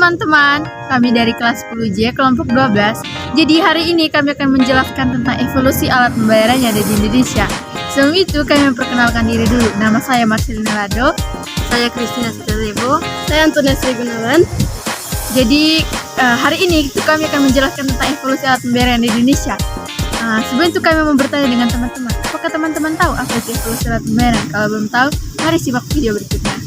teman-teman, kami dari kelas 10J kelompok 12. Jadi hari ini kami akan menjelaskan tentang evolusi alat pembayaran yang ada di Indonesia. Sebelum itu kami memperkenalkan diri dulu. Nama saya Marcelina Lado. Saya Christina Sutarebo. Saya Antonia Sri Gunawan. Jadi hari ini kami akan menjelaskan tentang evolusi alat pembayaran di Indonesia. Sebelum itu kami mau bertanya dengan teman-teman. Apakah teman-teman tahu apa itu evolusi alat pembayaran? Kalau belum tahu, mari simak video berikutnya.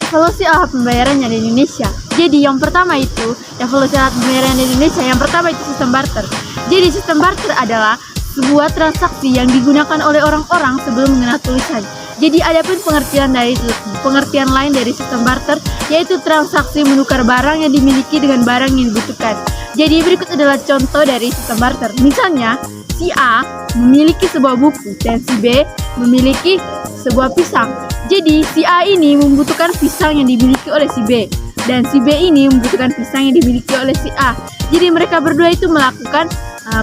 Evolusi alat pembayaran yang ada di Indonesia. Jadi yang pertama itu evolusi alat pembayaran di Indonesia. Yang pertama itu sistem barter. Jadi sistem barter adalah sebuah transaksi yang digunakan oleh orang-orang sebelum mengenal tulisan. Jadi ada pun pengertian lain dari sistem barter, yaitu transaksi menukar barang yang dimiliki dengan barang yang dibutuhkan. Jadi berikut adalah contoh dari sistem barter. Misalnya, si A memiliki sebuah buku dan si B memiliki sebuah pisang. Jadi si A ini membutuhkan pisang yang dimiliki oleh si B, dan si B ini membutuhkan pisang yang dimiliki oleh si A. Jadi mereka berdua itu melakukan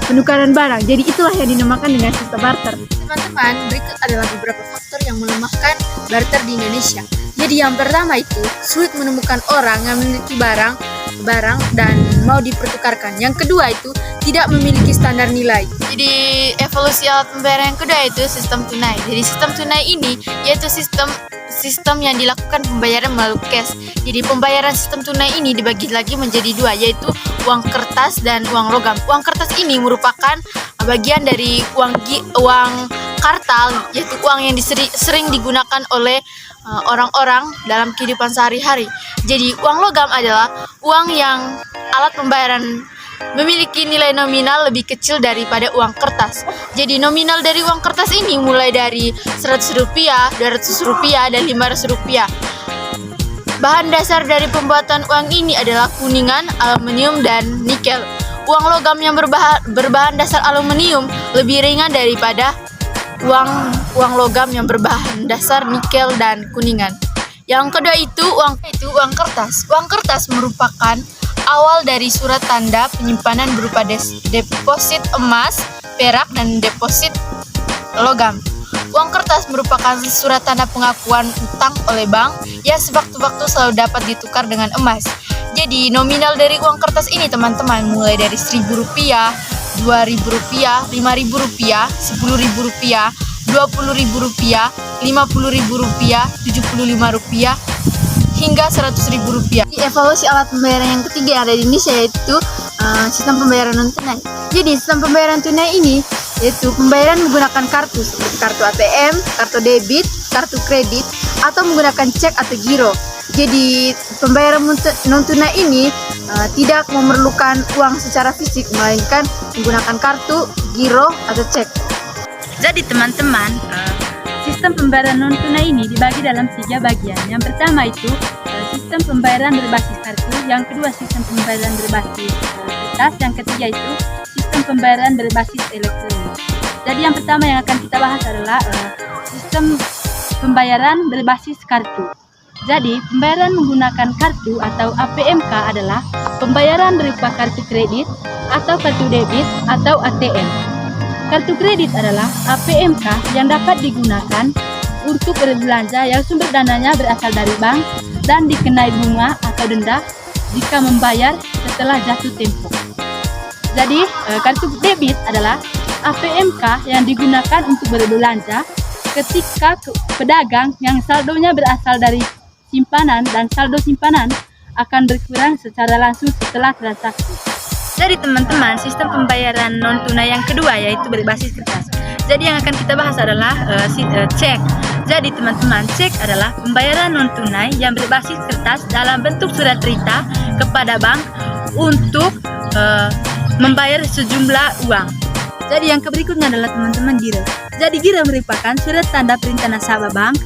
penukaran barang. Jadi itulah yang dinamakan dengan sistem barter. Teman-teman, berikut adalah beberapa faktor yang melemahkan barter di Indonesia. Jadi yang pertama itu sulit menemukan orang yang memiliki barang dan mau dipertukarkan. Yang kedua itu tidak memiliki standar nilai. Jadi evolusi alat pembayaran yang kedua itu sistem tunai. Jadi sistem tunai ini yaitu sistem yang dilakukan pembayaran melalui cash. Jadi pembayaran sistem tunai ini dibagi lagi menjadi dua, yaitu uang kertas dan uang logam. Uang kertas ini merupakan bagian dari uang kartal, yaitu uang yang sering digunakan oleh orang-orang dalam kehidupan sehari-hari. Jadi uang logam adalah uang yang alat pembayaran memiliki nilai nominal lebih kecil daripada uang kertas. Jadi nominal dari uang kertas ini mulai dari Rp100, Rp200, dan Rp500. Bahan dasar dari pembuatan uang ini adalah kuningan, aluminium, dan nikel. Uang logam yang berbahan dasar aluminium lebih ringan daripada uang logam yang berbahan dasar nikel dan kuningan. Yang kedua itu uang kertas. Uang kertas merupakan awal dari surat tanda penyimpanan berupa deposit emas, perak, dan deposit logam. Uang kertas merupakan surat tanda pengakuan utang oleh bank yang sewaktu-waktu selalu dapat ditukar dengan emas. Jadi nominal dari uang kertas ini teman-teman mulai dari Rp1.000, Rp2.000, Rp5.000, Rp10.000, Rp20.000, Rp50.000, Rp75.000, hingga Rp100.000. Evaluasi alat pembayaran yang ketiga yang ada di Indonesia yaitu sistem pembayaran non tunai. Jadi sistem pembayaran tunai ini yaitu pembayaran menggunakan kartu seperti kartu ATM, kartu debit, kartu kredit, atau menggunakan cek atau giro. Jadi pembayaran non tunai ini tidak memerlukan uang secara fisik, melainkan menggunakan kartu, giro, atau cek. Jadi teman-teman, sistem pembayaran non tunai ini dibagi dalam 3 bagian. Yang pertama itu sistem pembayaran berbasis kartu, yang kedua sistem pembayaran berbasis kertas, yang ketiga itu sistem pembayaran berbasis elektronik. Jadi yang pertama yang akan kita bahas adalah sistem pembayaran berbasis kartu. Jadi pembayaran menggunakan kartu atau APMK adalah pembayaran berupa kartu kredit atau kartu debit atau ATM. Kartu kredit adalah APMK yang dapat digunakan untuk berbelanja yang sumber dananya berasal dari bank dan dikenai bunga atau denda jika membayar setelah jatuh tempo. Jadi kartu debit adalah APMK yang digunakan untuk berbelanja ketika pedagang yang saldonya berasal dari simpanan dan saldo simpanan akan berkurang secara langsung setelah transaksi. Jadi teman-teman, sistem pembayaran non tunai yang kedua yaitu berbasis kertas. Jadi yang akan kita bahas adalah cek. Jadi teman-teman, cek adalah pembayaran non tunai yang berbasis kertas dalam bentuk surat perintah kepada bank untuk membayar sejumlah uang. Jadi yang berikutnya adalah teman-teman giro. Jadi giro merupakan surat tanda perintah nasabah bank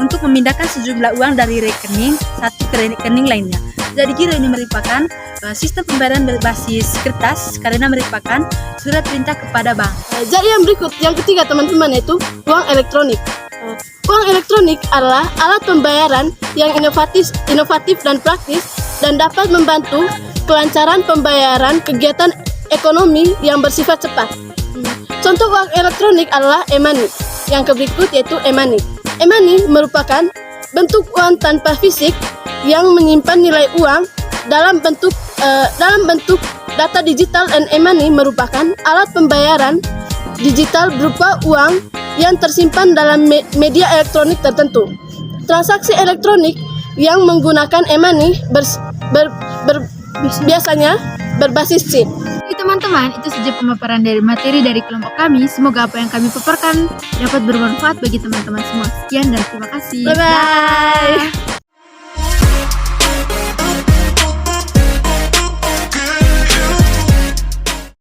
untuk memindahkan sejumlah uang dari rekening satu ke rekening lainnya. Jadi giro ini merupakan sistem pembayaran berbasis kertas karena merupakan surat perintah kepada bank. Jadi yang ketiga teman-teman yaitu uang elektronik. Uang elektronik adalah alat pembayaran yang inovatif dan praktis dan dapat membantu kelancaran pembayaran kegiatan ekonomi yang bersifat cepat. Contoh uang elektronik adalah e-money. Yang berikut yaitu e-money. E-money merupakan bentuk uang tanpa fisik yang menyimpan nilai uang dalam bentuk data digital dan e-money merupakan alat pembayaran digital berupa uang yang tersimpan dalam media elektronik tertentu. Transaksi elektronik yang menggunakan e-money biasanya berbasis chip. Jadi teman-teman, itu saja pemaparan dari materi dari kelompok kami. Semoga apa yang kami paparkan dapat bermanfaat bagi teman-teman semua. Sekian dan terima kasih. Bye-bye.